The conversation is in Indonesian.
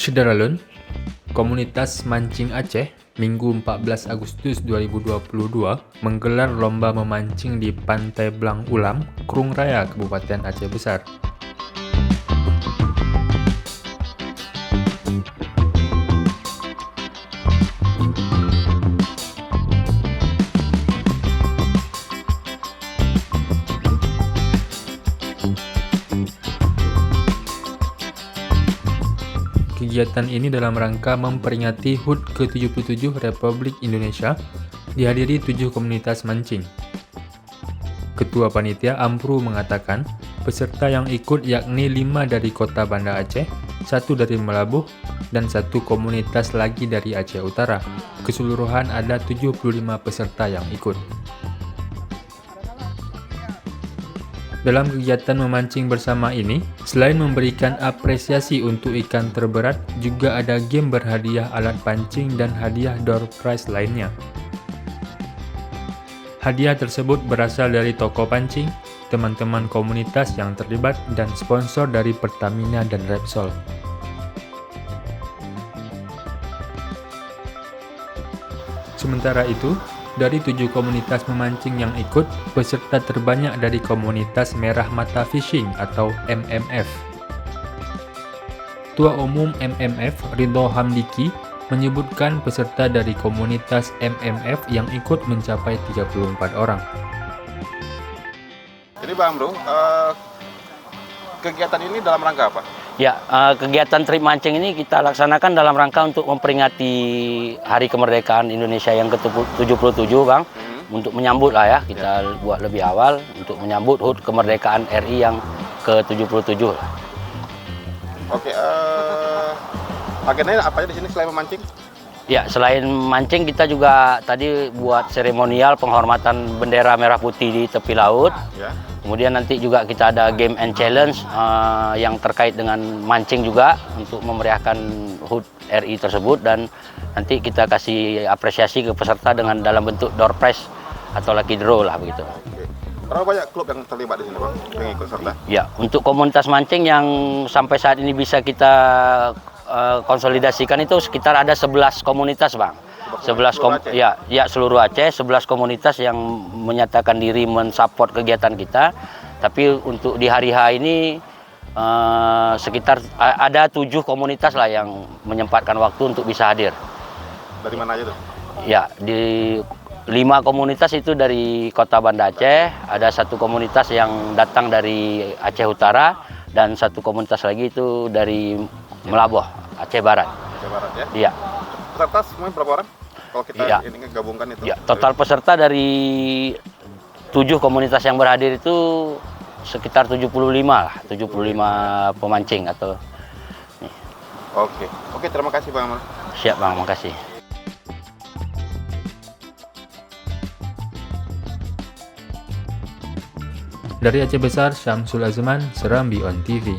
Syederalun, Komunitas Mancing Aceh, Minggu 14 Agustus 2022 menggelar lomba memancing di Pantai Blang Ulam, Krung Raya, Kabupaten Aceh Besar. Kegiatan ini dalam rangka memperingati HUT ke-77 Republik Indonesia, dihadiri 7 komunitas mancing. Ketua Panitia Ampru mengatakan, peserta yang ikut yakni 5 dari Kota Banda Aceh, 1 dari Melabuh, dan 1 komunitas lagi dari Aceh Utara. Keseluruhan ada 75 peserta yang ikut. Dalam kegiatan memancing bersama ini, selain memberikan apresiasi untuk ikan terberat, juga ada game berhadiah alat pancing dan hadiah door prize lainnya. Hadiah tersebut berasal dari toko pancing, teman-teman komunitas yang terlibat, dan sponsor dari Pertamina dan Repsol. Sementara itu, dari 7 komunitas memancing yang ikut, peserta terbanyak dari komunitas Merah Mata Fishing atau MMF. Ketua Umum MMF, Ridho Hamdiki, menyebutkan peserta dari komunitas MMF yang ikut mencapai 34 orang. Jadi Bang Bro, kegiatan ini dalam rangka apa? Ya, kegiatan trip mancing ini kita laksanakan dalam rangka untuk memperingati Hari Kemerdekaan Indonesia yang ke-77, Bang. Untuk menyambut lah ya, kita buat lebih awal untuk menyambut HUT Kemerdekaan RI yang ke-77. Oke, agendanya apa aja di sini selain memancing? Ya, selain mancing kita juga tadi buat seremonial penghormatan bendera merah putih di tepi laut. Ya. Kemudian nanti juga kita ada game and challenge yang terkait dengan mancing juga untuk memeriahkan HUT RI tersebut, dan nanti kita kasih apresiasi ke peserta dengan dalam bentuk door prize atau lucky draw lah begitu. Oke. Berapa banyak klub yang terlibat di sini Bang, yang ikut serta? Ya, untuk komunitas mancing yang sampai saat ini bisa kita konsolidasikan itu sekitar ada 11 komunitas, Bang. 11 seluruh Aceh, 11 komunitas yang menyatakan diri mensupport kegiatan kita. Tapi untuk di hari H ini sekitar ada 7 komunitas lah yang menyempatkan waktu untuk bisa hadir. Dari mana aja tuh? Ya, di 5 komunitas itu dari Kota Banda Aceh, ada 1 komunitas yang datang dari Aceh Utara, dan 1 komunitas lagi itu dari Melabuh, Aceh Barat. Aceh Barat ya? Iya. Peserta semuanya berapa orang? Kalau kita ini gabungkan itu? Ya, total peserta dari 7 komunitas yang berhadir itu sekitar 75 lah, 75 pemancing atau. Oke, terima kasih Bang. Siap Bang, makasih. Dari Aceh Besar, Syamsul Azman, Serambi On TV.